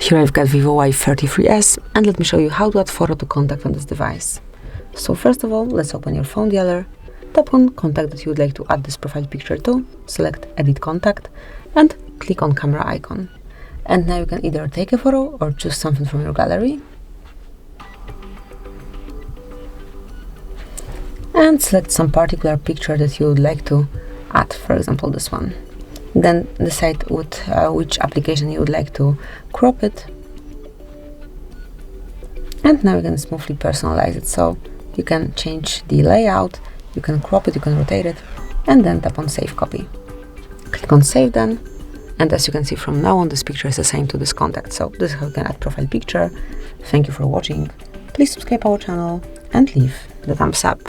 Here I've got VIVO Y33s, and let me show you how to add photo to contact on this device. So first of all, let's open your phone dialer, tap on contact that you would like to add this profile picture to, select edit contact, and click on camera icon. And now you can either take a photo or choose something from your gallery. And select some particular picture that you would like to add, for example this one. Then decide with which application you would like to crop it. And now you can smoothly personalize it, so you can change the layout, you can crop it, you can rotate it, and then tap on save copy. Click on save then, and as you can see from now on, this picture is assigned to this contact. So this is how you can add profile picture. Thank you for watching. Please subscribe our channel and leave the thumbs up.